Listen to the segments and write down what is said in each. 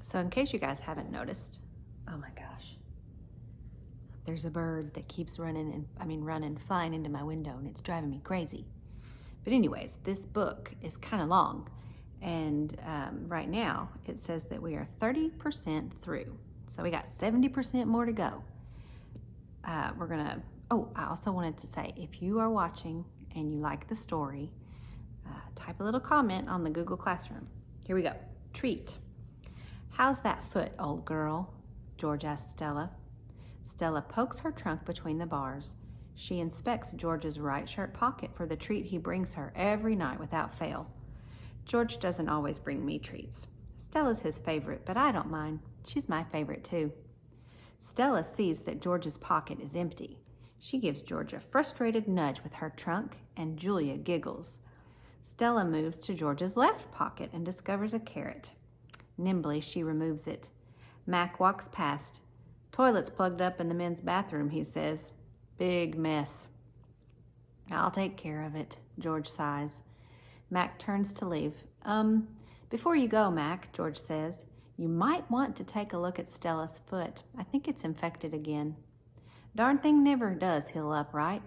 So in case you guys haven't noticed, oh my gosh, there's a bird that keeps flying into my window, and it's driving me crazy. But anyways, this book is kind of long, and right now it says that we are 30% through. So we got 70% more to go. I also wanted to say, if you are watching and you like the story, type a little comment on the Google Classroom. Here we go. Treat. How's that foot, old girl? George asks Stella. Stella pokes her trunk between the bars. She inspects George's right shirt pocket for the treat he brings her every night without fail. George doesn't always bring me treats. Stella's his favorite, but I don't mind. She's my favorite too. Stella sees that George's pocket is empty. She gives George a frustrated nudge with her trunk, and Julia giggles. Stella moves to George's left pocket and discovers a carrot. Nimbly, she removes it. Mac walks past. Toilet's plugged up in the men's bathroom, he says. Big mess. I'll take care of it, George sighs. Mac turns to leave. Before you go, Mac, George says, you might want to take a look at Stella's foot. I think it's infected again. Darn thing never does heal up, right?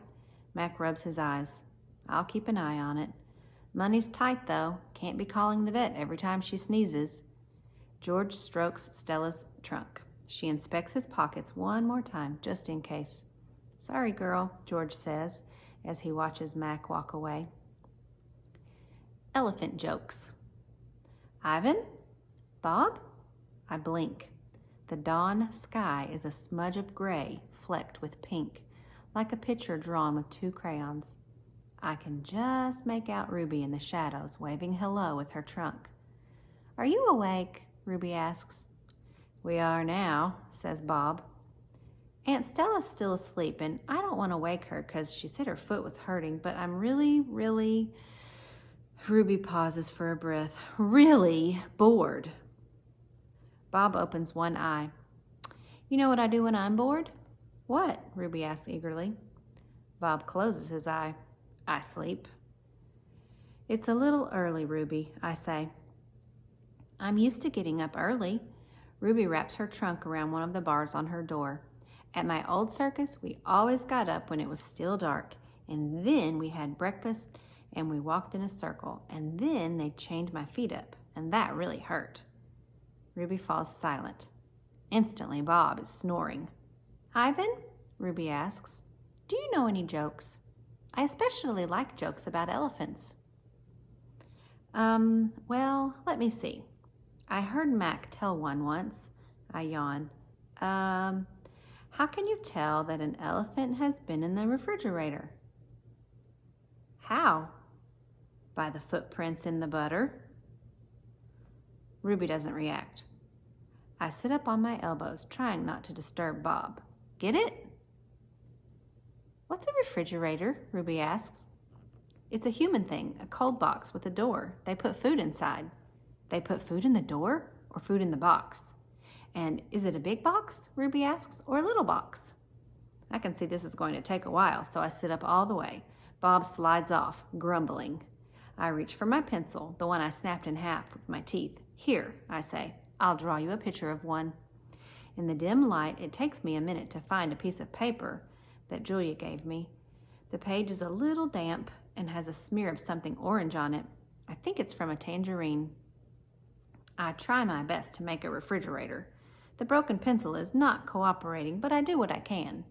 Mac rubs his eyes. I'll keep an eye on it. Money's tight, though. Can't be calling the vet every time she sneezes. George strokes Stella's trunk. She inspects his pockets one more time, just in case. Sorry, girl, George says, as he watches Mac walk away. Elephant jokes. Ivan? Bob? I blink. The dawn sky is a smudge of gray flecked with pink, like a picture drawn with two crayons. I can just make out Ruby in the shadows waving hello with her trunk. Are you awake? Ruby asks. We are now, says Bob. Aunt Stella's still asleep, and I don't want to wake her because she said her foot was hurting, but I'm really, Ruby pauses for a breath, really bored. Bob opens one eye. You know what I do when I'm bored? What? Ruby asks eagerly. Bob closes his eye. I sleep. It's a little early, Ruby, I say. I'm used to getting up early. Ruby wraps her trunk around one of the bars on her door. At my old circus, we always got up when it was still dark, and then we had breakfast and we walked in a circle, and then they chained my feet up, and that really hurt. Ruby falls silent. Instantly, Bob is snoring. Ivan? Ruby asks. Do you know any jokes? I especially like jokes about elephants. Well, let me see. I heard Mac tell one once. I yawn. How can you tell that an elephant has been in the refrigerator? How? By the footprints in the butter. Ruby doesn't react. I sit up on my elbows, trying not to disturb Bob. Get it? What's a refrigerator? Ruby asks. It's a human thing, a cold box with a door. They put food inside. They put food in the door or food in the box? And is it a big box, Ruby asks, or a little box? I can see this is going to take a while, so I sit up all the way. Bob slides off, grumbling. I reach for my pencil, the one I snapped in half with my teeth. Here, I say, I'll draw you a picture of one. In the dim light, it takes me a minute to find a piece of paper that Julia gave me. The page is a little damp and has a smear of something orange on it. I think it's from a tangerine. I try my best to make a refrigerator. The broken pencil is not cooperating, but I do what I can.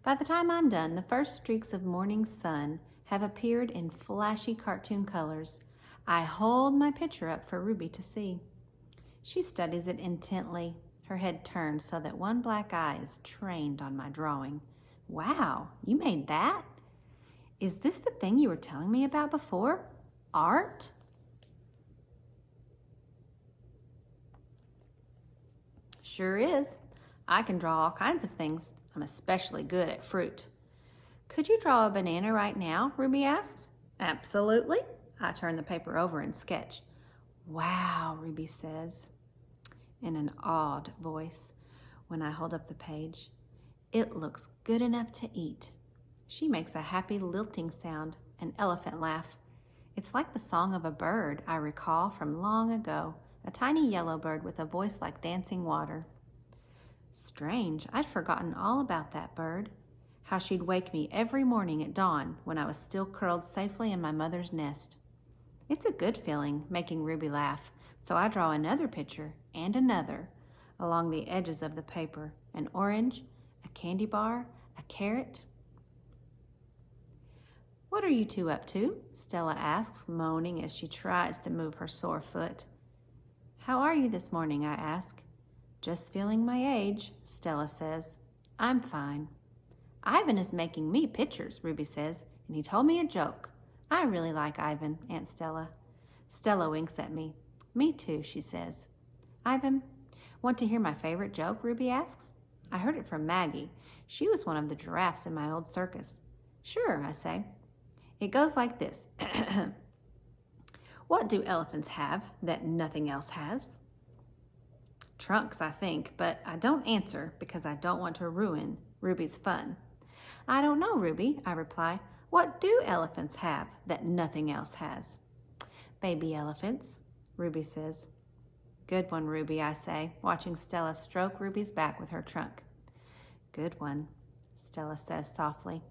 By the time I'm done, the first streaks of morning sun have appeared in flashy cartoon colors. I hold my picture up for Ruby to see. She studies it intently, her head turned so that one black eye is trained on my drawing. Wow, you made that? Is this the thing you were telling me about before? Art? Sure is. I can draw all kinds of things. I'm especially good at fruit. Could you draw a banana right now? Ruby asks. Absolutely. I turn the paper over and sketch. Wow, Ruby says in an awed voice when I hold up the page. It looks good enough to eat. She makes a happy lilting sound, an elephant laugh. It's like the song of a bird I recall from long ago a tiny yellow bird with a voice like dancing water. Strange, I'd forgotten all about that bird. How she'd wake me every morning at dawn when I was still curled safely in my mother's nest. It's a good feeling, making Ruby laugh, so I draw another picture and another along the edges of the paper, an orange, a candy bar, a carrot. "What are you two up to?" Stella asks, moaning as she tries to move her sore foot. "How are you this morning?" I ask. "Just feeling my age," Stella says. "I'm fine." "Ivan is making me pictures," Ruby says, "and he told me a joke." "I really like Ivan, Aunt Stella." Stella winks at me. "Me too," she says. "Ivan, want to hear my favorite joke?" Ruby asks. "I heard it from Maggie. She was one of the giraffes in my old circus." "Sure," I say. It goes like this. "What do elephants have that nothing else has?" Trunks, I think, but I don't answer because I don't want to ruin Ruby's fun. "I don't know, Ruby," I reply. "What do elephants have that nothing else has?" "Baby elephants," Ruby says. "Good one, Ruby," I say, watching Stella stroke Ruby's back with her trunk. "Good one," Stella says softly.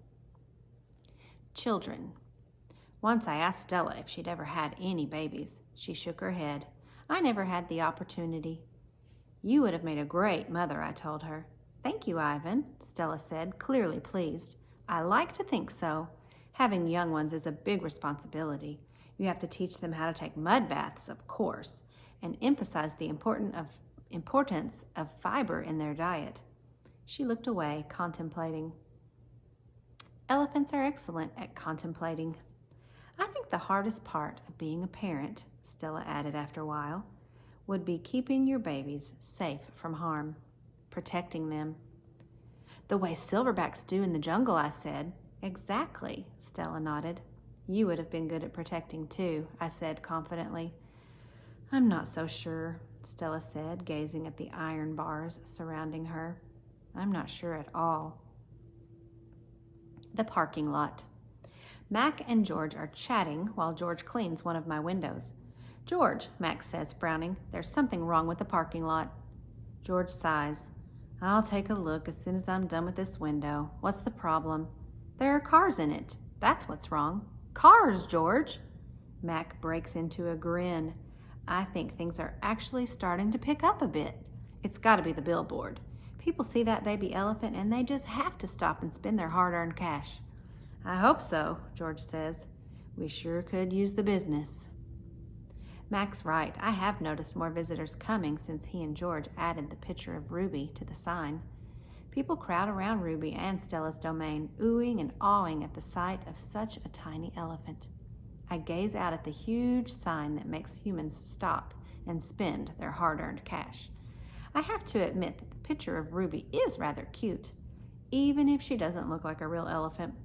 Children. Once I asked Stella if she'd ever had any babies. She shook her head. "I never had the opportunity." "You would have made a great mother," I told her. "Thank you, Ivan," Stella said, clearly pleased. "I like to think so. Having young ones is a big responsibility. You have to teach them how to take mud baths, of course, and emphasize the importance of fiber in their diet." She looked away, contemplating. Elephants are excellent at contemplating. "I think the hardest part of being a parent," Stella added after a while, "would be keeping your babies safe from harm, protecting them." "The way silverbacks do in the jungle," I said. "Exactly," Stella nodded. "You would have been good at protecting too," I said confidently. "I'm not so sure," Stella said, gazing at the iron bars surrounding her. "I'm not sure at all." The parking lot. Mac and George are chatting while George cleans one of my windows. "George," Mac says, frowning, "there's something wrong with the parking lot." George sighs. "I'll take a look as soon as I'm done with this window. What's the problem?" "There are cars in it. That's what's wrong." "Cars, George!" Mac breaks into a grin. I think things are actually starting to pick up a bit. It's got to be the billboard. People see that baby elephant and they just have to stop and spend their hard-earned cash. "I hope so," George says. "We sure could use the business." Mac's right. I have noticed more visitors coming since he and George added the picture of Ruby to the sign. People crowd around Ruby and Stella's domain, oohing and awing at the sight of such a tiny elephant. I gaze out at the huge sign that makes humans stop and spend their hard-earned cash. I have to admit that the picture of Ruby is rather cute, even if she doesn't look like a real elephant.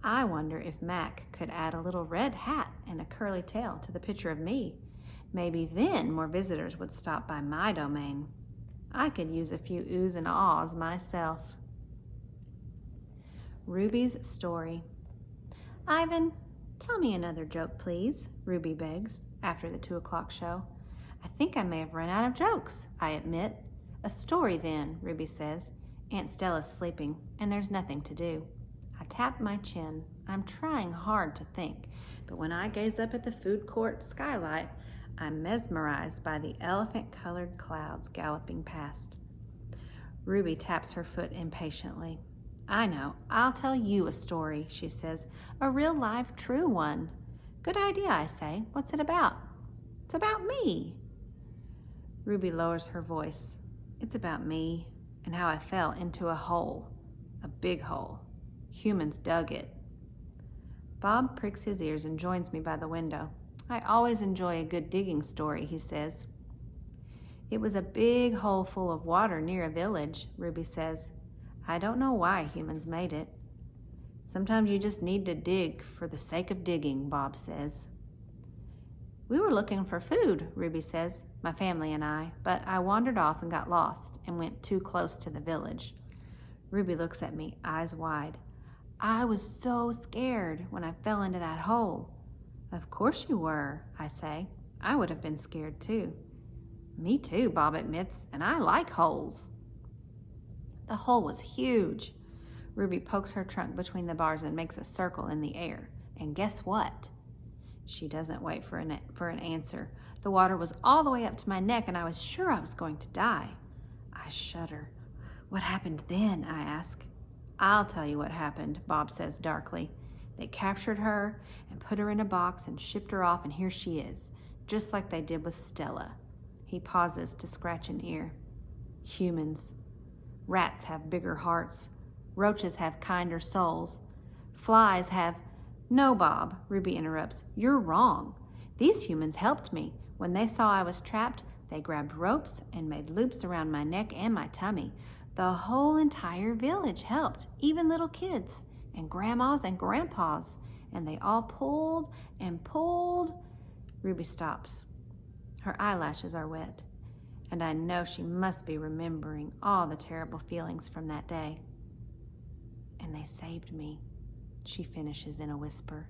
I wonder if Mac could add a little red hat and a curly tail to the picture of me. Maybe then more visitors would stop by my domain. I could use a few oohs and ahs myself. Ruby's story. "Ivan, tell me another joke, please," Ruby begs after the 2:00 show. "I think I may have run out of jokes," I admit. "A story then," Ruby says. "Aunt Stella's sleeping, and there's nothing to do." I tap my chin. I'm trying hard to think, but when I gaze up at the food court skylight, I'm mesmerized by the elephant-colored clouds galloping past. Ruby taps her foot impatiently. "I know. I'll tell you a story," she says. "A real live true one." "Good idea," I say. "What's it about?" "It's about me." Ruby lowers her voice. "It's about me and how I fell into a hole. A big hole. Humans dug it." Bob pricks his ears and joins me by the window. "I always enjoy a good digging story," he says. "It was a big hole full of water near a village," Ruby says. "I don't know why humans made it." "Sometimes you just need to dig for the sake of digging," Bob says. "We were looking for food," Ruby says, "my family and I, but I wandered off and got lost and went too close to the village." Ruby looks at me, eyes wide. "I was so scared when I fell into that hole." "Of course you were," I say. I would have been scared too. Me too, Bob admits, and I like holes. The hole was huge. Ruby pokes her trunk between the bars and makes a circle in the air. And guess what? She doesn't wait for an answer. The water was all the way up to my neck, and I was sure I was going to die. I shudder. What happened then? I ask. I'll tell you what happened, Bob says darkly. They captured her and put her in a box and shipped her off, and here she is, just like they did with Stella. He pauses to scratch an ear. Humans. Rats have bigger hearts. Roaches have kinder souls. Flies have... No, Bob, Ruby interrupts. You're wrong. These humans helped me. When they saw I was trapped, they grabbed ropes and made loops around my neck and my tummy. The whole entire village helped, even little kids, and grandmas and grandpas. And they all pulled and pulled. Ruby stops. Her eyelashes are wet, and I know she must be remembering all the terrible feelings from that day. And they saved me, she finishes in a whisper.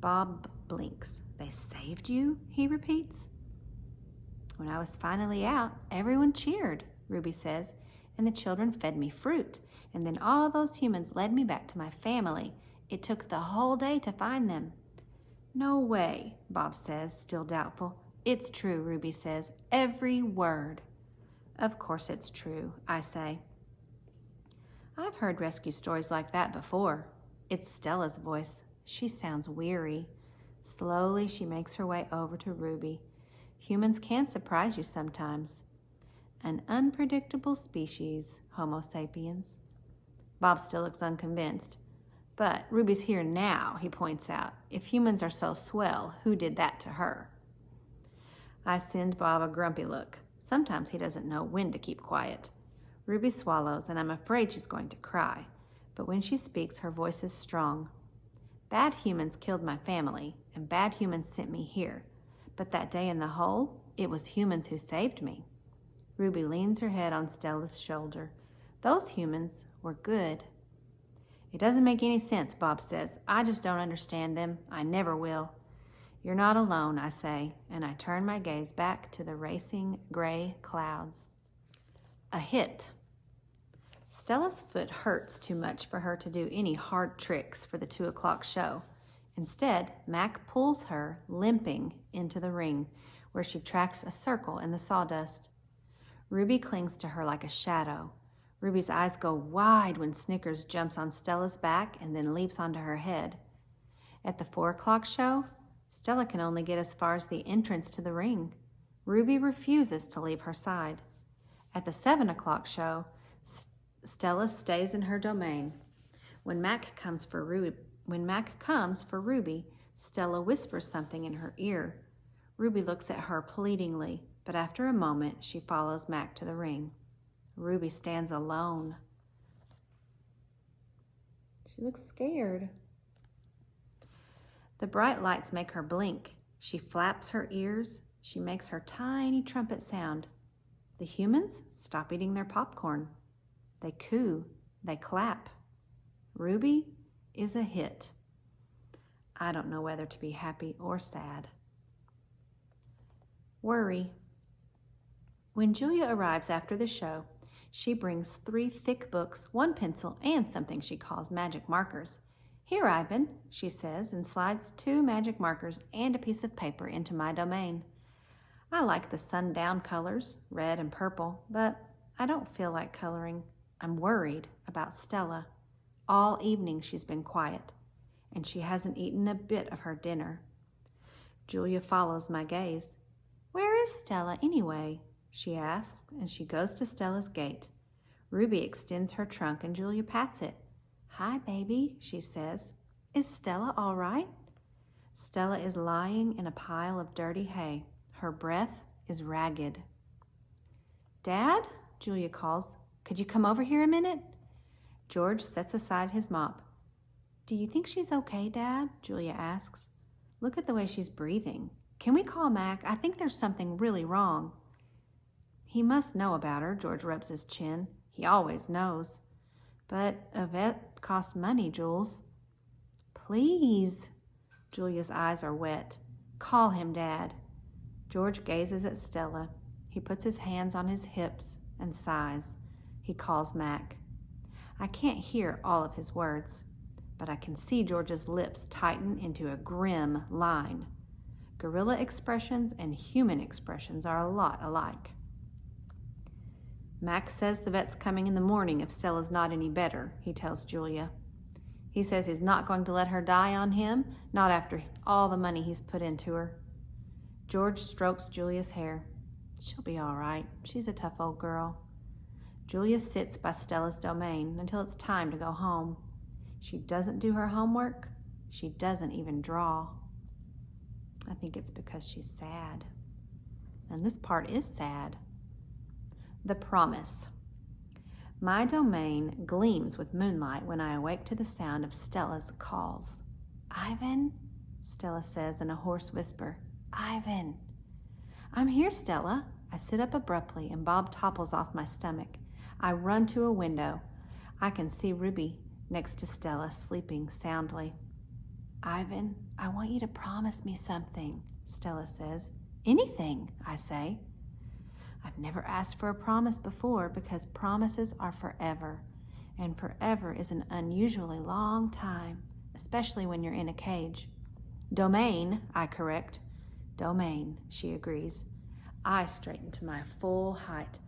Bob blinks. They saved you? He repeats. When I was finally out, everyone cheered, Ruby says, and the children fed me fruit. And then all those humans led me back to my family. It took the whole day to find them. No way, Bob says, still doubtful. It's true, Ruby says. Every word. Of course it's true, I say. I've heard rescue stories like that before. It's Stella's voice. She sounds weary. Slowly, she makes her way over to Ruby. Humans can surprise you sometimes. An unpredictable species, Homo sapiens. Bob still looks unconvinced. But Ruby's here now, he points out. If humans are so swell, who did that to her? I send Bob a grumpy look. Sometimes he doesn't know when to keep quiet. Ruby swallows, and I'm afraid she's going to cry. But when she speaks, her voice is strong. Bad humans killed my family, and bad humans sent me here. But that day in the hole, it was humans who saved me. Ruby leans her head on Stella's shoulder. Those humans were good. It doesn't make any sense, Bob says. I just don't understand them. I never will. You're not alone, I say, and I turn my gaze back to the racing gray clouds. A hit. Stella's foot hurts too much for her to do any hard tricks for the 2 o'clock show. Instead, Mac pulls her, limping, into the ring, where she tracks a circle in the sawdust. Ruby clings to her like a shadow. Ruby's eyes go wide when Snickers jumps on Stella's back and then leaps onto her head. At the 4 o'clock show, Stella can only get as far as the entrance to the ring. Ruby refuses to leave her side. At the 7 o'clock show, Stella stays in her domain. When Mac comes for Ruby, Stella whispers something in her ear. Ruby looks at her pleadingly, but after a moment, she follows Mac to the ring. Ruby stands alone. She looks scared. The bright lights make her blink. She flaps her ears. She makes her tiny trumpet sound. The humans stop eating their popcorn. They coo. They clap. Ruby is a hit. I don't know whether to be happy or sad. Worry. When Julia arrives after the show, she brings 3 thick books, 1 pencil, and something she calls magic markers. Here, Ivan, she says, and slides 2 magic markers and a piece of paper into my domain. I like the sundown colors, red and purple, but I don't feel like coloring. I'm worried about Stella. All evening she's been quiet, and she hasn't eaten a bit of her dinner. Julia follows my gaze. Where is Stella anyway? She asks, and she goes to Stella's gate. Ruby extends her trunk, and Julia pats it. Hi, baby, she says. Is Stella all right? Stella is lying in a pile of dirty hay. Her breath is ragged. Dad? Julia calls. Could you come over here a minute? George sets aside his mop. Do you think she's okay, Dad? Julia asks. Look at the way she's breathing. Can we call Mac? I think there's something really wrong. He must know about her, George rubs his chin. He always knows. But a vet costs money, Jules. Please. Julia's eyes are wet. Call him, Dad. George gazes at Stella. He puts his hands on his hips and sighs. He calls Mac. I can't hear all of his words, but I can see George's lips tighten into a grim line. Gorilla expressions and human expressions are a lot alike. Mac says the vet's coming in the morning if Stella's not any better, he tells Julia. He says he's not going to let her die on him, not after all the money he's put into her. George strokes Julia's hair. She'll be all right. She's a tough old girl. Julia sits by Stella's domain until it's time to go home. She doesn't do her homework. She doesn't even draw. I think it's because she's sad. And this part is sad. The promise. My domain gleams with moonlight when I awake to the sound of Stella's calls. Ivan, Stella says in a hoarse whisper. Ivan. I'm here, Stella. I sit up abruptly and Bob topples off my stomach. I run to a window. I can see Ruby next to Stella, sleeping soundly. Ivan, I want you to promise me something, Stella says. Anything, I say. I've never asked for a promise before because promises are forever, and forever is an unusually long time, especially when you're in a cage. Domain, I correct. Domain, she agrees. I straighten to my full height.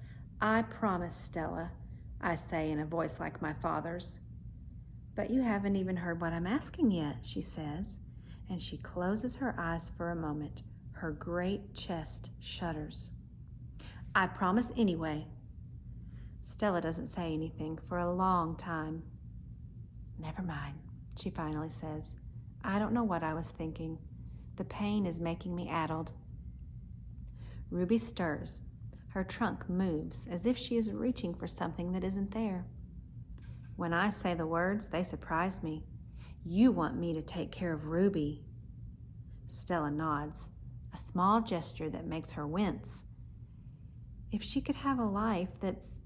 I promise, Stella, I say in a voice like my father's. But you haven't even heard what I'm asking yet, she says, and she closes her eyes for a moment. Her great chest shudders. I promise anyway. Stella doesn't say anything for a long time. Never mind, she finally says. I don't know what I was thinking. The pain is making me addled. Ruby stirs. Her trunk moves as if she is reaching for something that isn't there. When I say the words, they surprise me. You want me to take care of Ruby. Stella nods, a small gesture that makes her wince. If she could have a life that's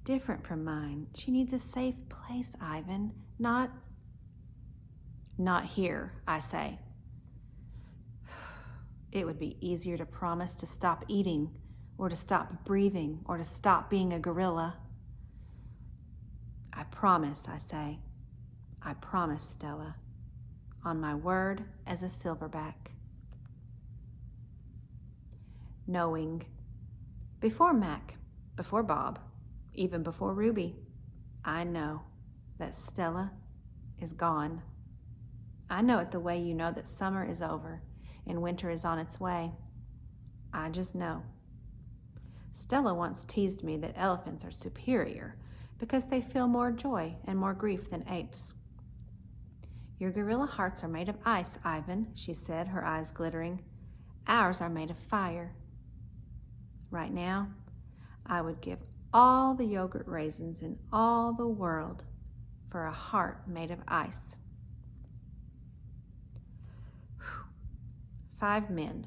different from mine, she needs a safe place, Ivan, not here, I say. It would be easier to promise to stop eating, or to stop breathing, or to stop being a gorilla. I promise, I say. I promise, Stella. On my word as a silverback. Knowing. Before Mac, before Bob, even before Ruby, I know that Stella is gone. I know it the way you know that summer is over and winter is on its way. I just know. Stella once teased me that elephants are superior because they feel more joy and more grief than apes. Your gorilla hearts are made of ice, Ivan, she said, her eyes glittering. Ours are made of fire. Right now, I would give all the yogurt raisins in all the world for a heart made of ice. 5 men.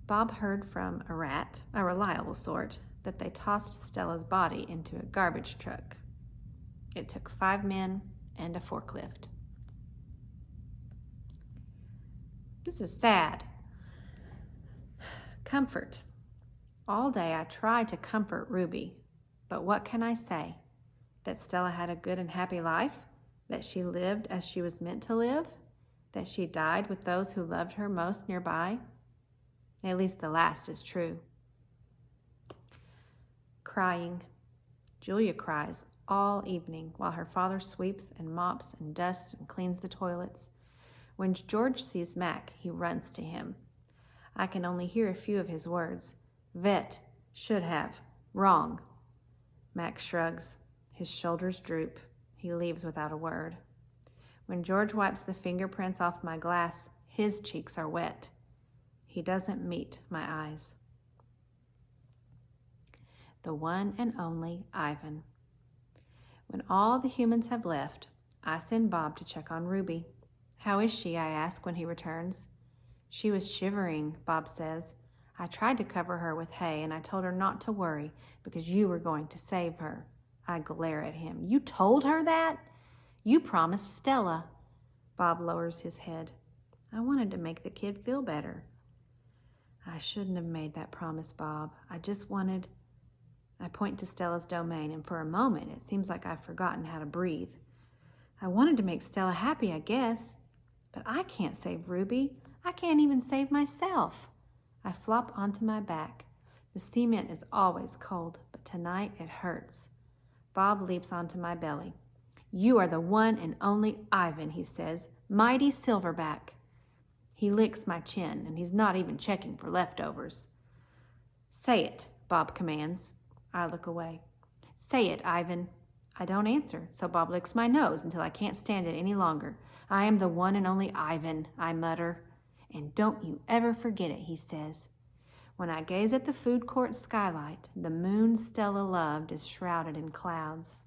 Bob heard from a rat, a reliable sort, that they tossed Stella's body into a garbage truck. It took 5 men and a forklift. This is sad. Comfort. All day I tried to comfort Ruby, but what can I say? That Stella had a good and happy life? That she lived as she was meant to live? That she died with those who loved her most nearby? At least the last is true. Crying. Julia cries all evening while her father sweeps and mops and dusts and cleans the toilets. When George sees Mac, he runs to him. I can only hear a few of his words. Vet, should have, wrong. Mac shrugs. His shoulders droop. He leaves without a word. When George wipes the fingerprints off my glass, his cheeks are wet. He doesn't meet my eyes. The one and only Ivan. When all the humans have left, I send Bob to check on Ruby. How is she, I ask when he returns. She was shivering, Bob says. I tried to cover her with hay and I told her not to worry because you were going to save her. I glare at him. You told her that? You promised Stella. Bob lowers his head. I wanted to make the kid feel better. I shouldn't have made that promise, Bob. I point to Stella's domain, and for a moment it seems like I've forgotten how to breathe. I wanted to make Stella happy, I guess, but I can't save Ruby. I can't even save myself. I flop onto my back. The cement is always cold, but tonight it hurts. Bob leaps onto my belly. You are the one and only Ivan, he says. Mighty Silverback. He licks my chin, and he's not even checking for leftovers. Say it, Bob commands. I look away. Say it, Ivan. I don't answer, so Bob licks my nose until I can't stand it any longer. I am the one and only Ivan, I mutter. And don't you ever forget it, he says. When I gaze at the food court skylight, the moon Stella loved is shrouded in clouds.